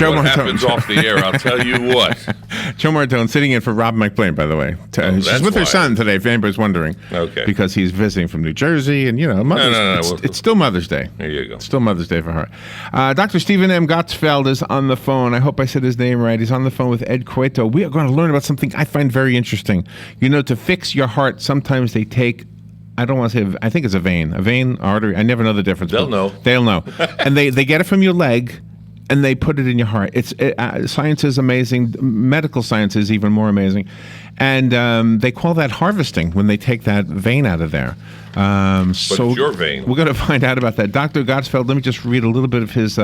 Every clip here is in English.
Joe what Martone. happens off the air, I'll tell you what. Joe Martone sitting in for Rob McBlain, by the way. She's with her son today, if anybody's wondering. Okay. Because he's visiting from New Jersey, and, it's still Mother's Day. There you go. It's still Mother's Day for her. Dr. Stephen M. Gottesfeld is on the phone. I hope I said his name right. He's on the phone with Ed Cueto. We are going to learn about something I find very interesting. To fix your heart, sometimes they take, I don't want to say, I think it's a vein, artery. I never know the difference. They'll know. And they get it from your leg, and they put it in your heart. Science is amazing. Medical science is even more amazing. And they call that harvesting when they take that vein out of there. So it's your vein. We're going to find out about that. Dr. Gottesfeld, let me just read a little bit of his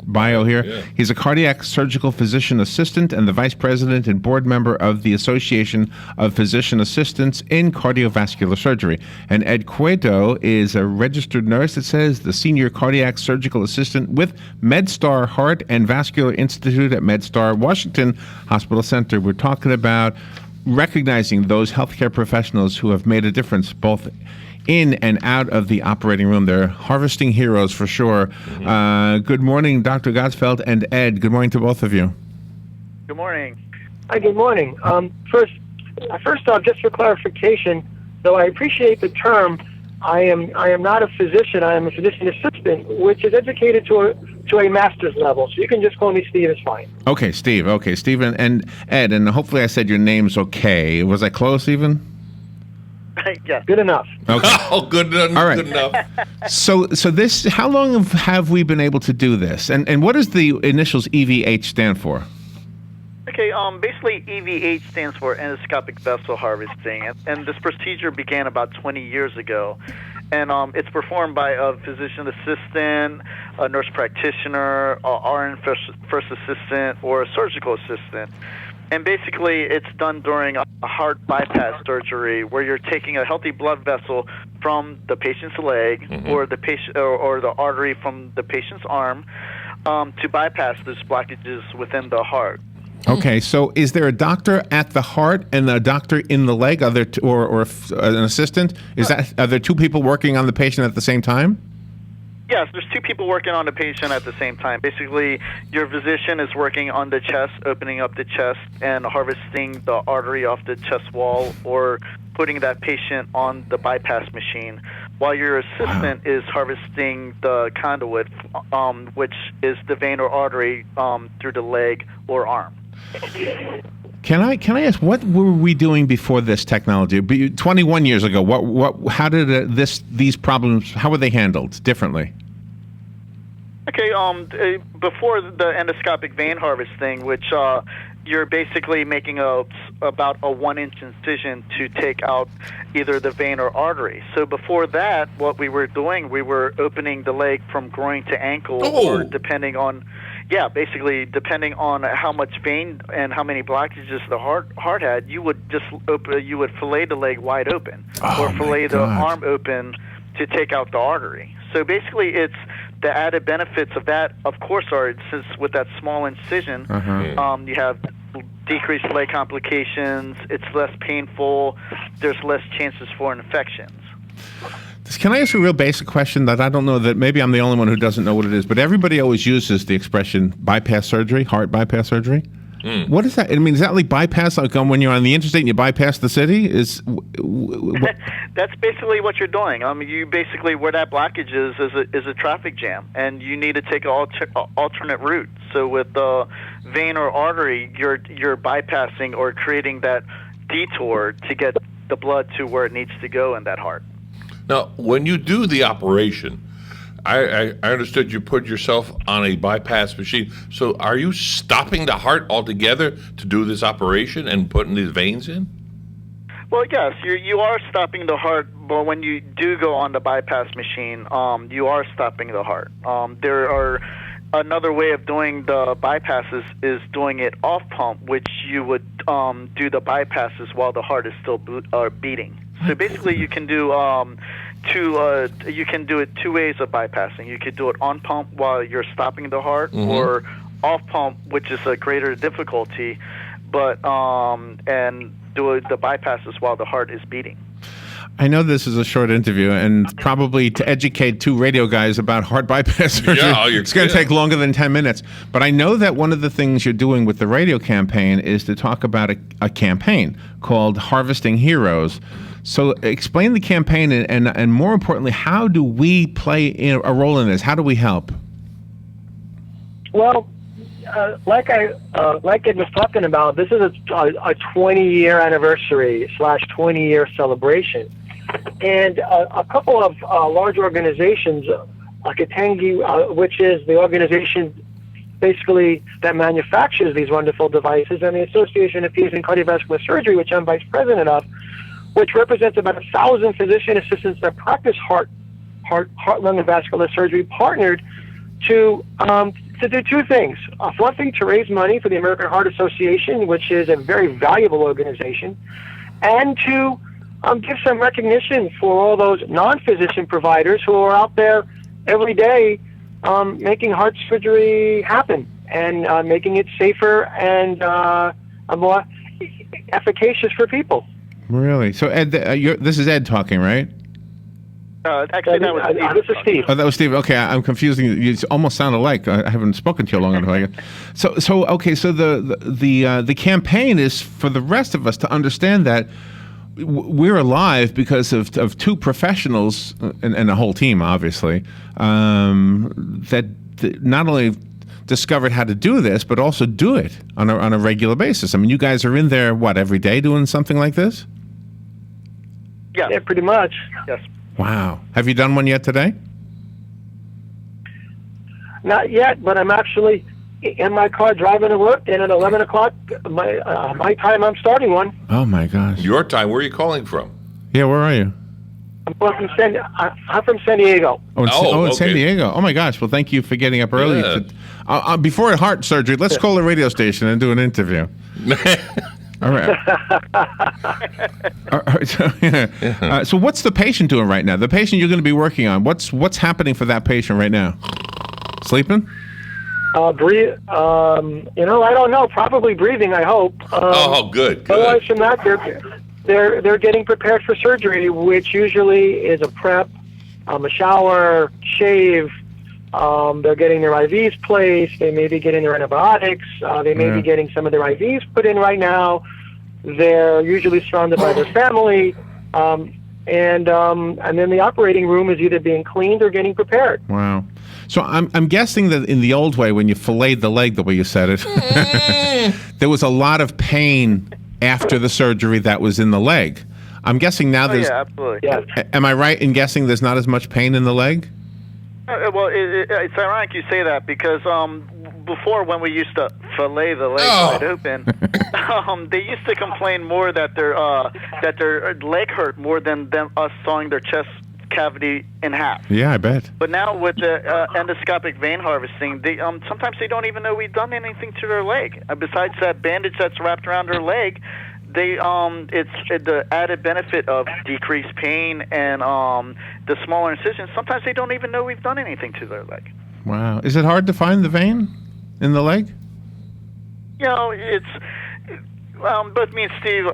bio here. Yeah. He's a cardiac surgical physician assistant and the vice president and board member of the Association of Physician Assistants in Cardiovascular Surgery. And Ed Cueto is a registered nurse, it says, the senior cardiac surgical assistant with MedStar Heart and Vascular Institute at MedStar Washington Hospital Center. We're talking about recognizing those healthcare professionals who have made a difference both in and out of the operating room. They're harvesting heroes for sure. Good morning, Dr. Gottesfeld and Ed. Good morning to both of you. Good morning. Hi, good morning. First off, just for clarification, though I appreciate the term, I am not a physician. I am a physician assistant, which is educated to a master's level. So you can just call me Steve. It's fine. Okay, Steve. Okay, Steve and Ed, and hopefully I said your names okay. Was I close even? Yes. Good enough. Okay. Oh, good enough. All right. Good enough. So this, how long have we been able to do this? And what does the initials EVH stand for? Okay, basically EVH stands for endoscopic vessel harvesting, and this procedure began about 20 years ago. And it's performed by a physician assistant, a nurse practitioner, a RN first assistant, or a surgical assistant. And basically, it's done during a heart bypass surgery, where you're taking a healthy blood vessel from the patient's leg or the patient or the artery from the patient's arm to bypass those blockages within the heart. Okay, so is there a doctor at the heart and a doctor in the leg, or an assistant? Are there two people working on the patient at the same time? Yes, there's two people working on the patient at the same time. Basically, your physician is working on the chest, opening up the chest and harvesting the artery off the chest wall, or putting that patient on the bypass machine, while your assistant is harvesting the conduit, which is the vein or artery through the leg or arm. Can I ask, what were we doing before this technology? 21 years ago, how did these problems, how were they handled differently? Okay, before the endoscopic vein harvesting, which you're basically making about a 1-inch incision to take out either the vein or artery. So before that, what we were doing, we were opening the leg from groin to ankle, or depending on how much vein and how many blockages the heart had, you would just you would fillet the leg wide open, or fillet the arm open to take out the artery. So basically, it's the added benefits of that, of course, are since with that small incision, you have decreased leg complications. It's less painful. There's less chances for infections. Can I ask a real basic question that I don't know, that maybe I'm the only one who doesn't know what it is, but everybody always uses the expression bypass surgery, heart bypass surgery. What is that? I mean, is that like bypass, like when you're on the interstate and you bypass the city? That's basically what you're doing. You basically, where that blockage is a traffic jam, and you need to take an alternate route. So with the vein or artery, you're bypassing or creating that detour to get the blood to where it needs to go in that heart. Now, when you do the operation, I understood you put yourself on a bypass machine. So are you stopping the heart altogether to do this operation and putting these veins in? Well, yes, you are stopping the heart, but when you do go on the bypass machine, you are stopping the heart. Another way of doing the bypasses is doing it off pump, which you would do the bypasses while the heart is still beating. So basically, you can do it two ways of bypassing. You could do it on pump while you're stopping the heart, or off pump, which is a greater difficulty, but and do the bypasses while the heart is beating. I know this is a short interview, and probably to educate two radio guys about heart bypass surgery, it's going to take longer than 10 minutes. But I know that one of the things you're doing with the radio campaign is to talk about a campaign called Harvesting Heroes. So explain the campaign, and more importantly, how do we play a role in this? How do we help? Well, like Ed was talking about, this is a 20-year anniversary / 20-year celebration. And a couple of large organizations, like Atengi, which is the organization basically that manufactures these wonderful devices, and the Association of Peace in Cardiovascular Surgery, which I'm vice president of, which represents about 1,000 physician assistants that practice heart, lung, and vascular surgery, partnered to do two things. One thing, to raise money for the American Heart Association, which is a very valuable organization, and to give some recognition for all those non-physician providers who are out there every day making heart surgery happen and making it safer and more efficacious for people. Really? So, Ed, this is Ed talking, right? Actually, that was Steve. This is Steve. Oh, that was Steve. Okay, I'm confusing you. You almost sound alike. I haven't spoken to you long enough. So okay. So the campaign is for the rest of us to understand that we're alive because of two professionals and a whole team, obviously, that not only discovered how to do this, but also do it on a regular basis. I mean, you guys are in there, every day doing something like this? Yeah, pretty much. Yes. Wow. Have you done one yet today? Not yet, but I'm actually in my car driving to work, and at 11 o'clock, my time, I'm starting one. Oh, my gosh. Your time. Where are you calling from? Yeah, where are you? I'm from San Diego. In okay. San Diego. Oh, my gosh. Well, thank you for getting up early. Yeah. Before heart surgery, let's call a radio station and do an interview. All right. So what's the patient doing right now? The patient you're going to be working on, what's happening for that patient right now? Sleeping? Breathe. I don't know. Probably breathing, I hope. Good. Otherwise, from that, they're getting prepared for surgery, which usually is a prep, a shower, shave. They're getting their IVs placed. They may be getting their antibiotics. They may be getting some of their IVs put in right now. They're usually surrounded by their family. And then the operating room is either being cleaned or getting prepared. Wow. So I'm guessing that in the old way, when you filleted the leg, the way you said it, there was a lot of pain after the surgery that was in the leg. I'm guessing now there's... yeah, absolutely. Yes. Am I right in guessing there's not as much pain in the leg? Well, it's ironic you say that because before, when we used to fillet the leg wide open, they used to complain more that their leg hurt more than us sawing their chest cavity in half. Yeah, I bet. But now with the endoscopic vein harvesting, they sometimes they don't even know we've done anything to their leg. Besides that bandage that's wrapped around their leg, it's the added benefit of decreased pain and the smaller incisions. Sometimes they don't even know we've done anything to their leg. Wow. Is it hard to find the vein in the leg? It's both me and Steve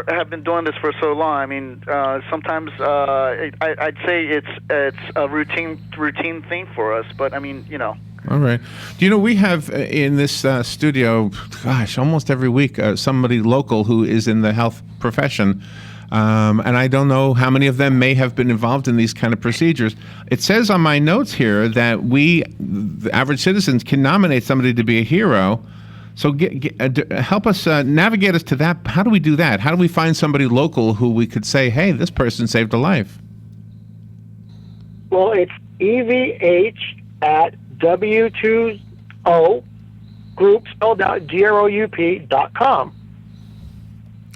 have been doing this for so long. I mean, sometimes I'd say it's a routine thing for us. But I mean, All right. We have in this studio, almost every week, somebody local who is in the health profession. And I don't know how many of them may have been involved in these kind of procedures. It says on my notes here that the average citizens, can nominate somebody to be a hero. So help us, navigate us to that. How do we do that? How do we find somebody local who we could say, hey, this person saved a life? Well, it's EVH at W2O group, spelled out GROUP.com.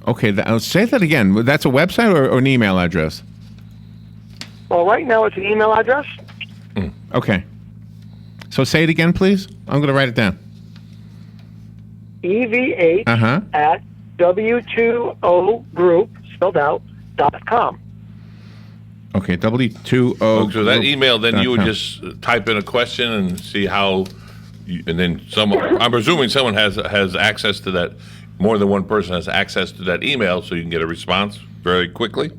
Okay, I'll say that again. That's a website or an email address? Well, right now it's an email address. Okay. So say it again, please. I'm going to write it down. EVH at W2O group, spelled out, .com. Okay, W2O. So that email, then you would just type in a question and see how, and then I'm presuming someone has access to that. More than one person has access to that email, so you can get a response very quickly.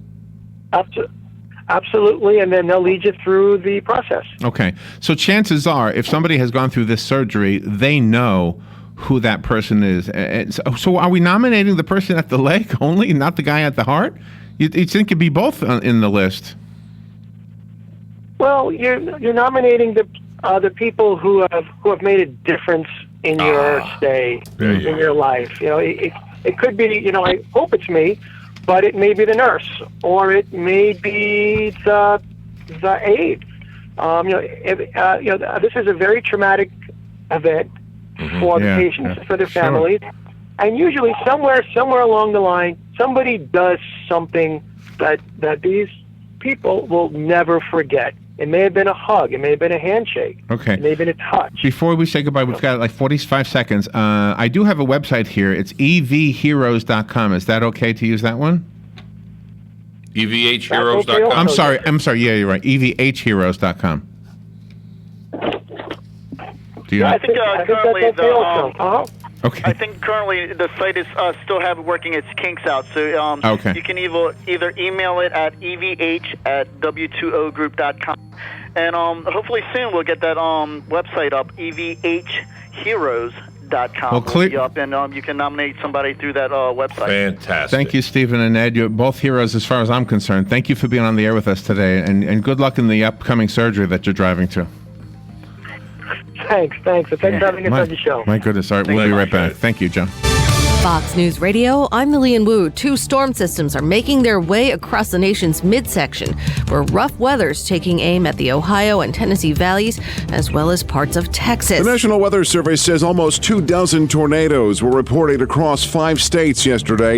Absolutely, and then they'll lead you through the process. Okay. So chances are, if somebody has gone through this surgery, they know who that person is. And so are we nominating the person at the leg only, not the guy at the heart? You'd think it'd be both in the list. Well, you're nominating the people who have made a difference in your stay, in your life. It could be, I hope it's me, but it may be the nurse, or it may be the aide. This is a very traumatic event for the patients, for their families, and usually somewhere along the line, somebody does something that these people will never forget. It may have been a hug. It may have been a handshake. Okay. It may have been a touch. Before we say goodbye, we've got like 45 seconds. I do have a website here. It's evheroes.com. Is that okay to use that one? EVHheroes.com? I'm sorry. Yeah, you're right. evheroes.com. Do you I think currently that's okay also. Okay. I think currently the site is still working its kinks out. So Okay. you can either email it at evh@w2ogroup.com, and hopefully soon we'll get that website up, evheroes.com. Well, will be up, and you can nominate somebody through that website. Fantastic. Thank you, Stephen and Ed. You're both heroes as far as I'm concerned. Thank you for being on the air with us today, and good luck in the upcoming surgery that you're driving to. Thanks. Thanks for having us on the show. My goodness. All right, we'll be right back. Thank you, John. Fox News Radio, I'm Lillian Wu. Two storm systems are making their way across the nation's midsection, where rough weather's taking aim at the Ohio and Tennessee valleys, as well as parts of Texas. The National Weather Service says almost 24 tornadoes were reported across 5 states yesterday.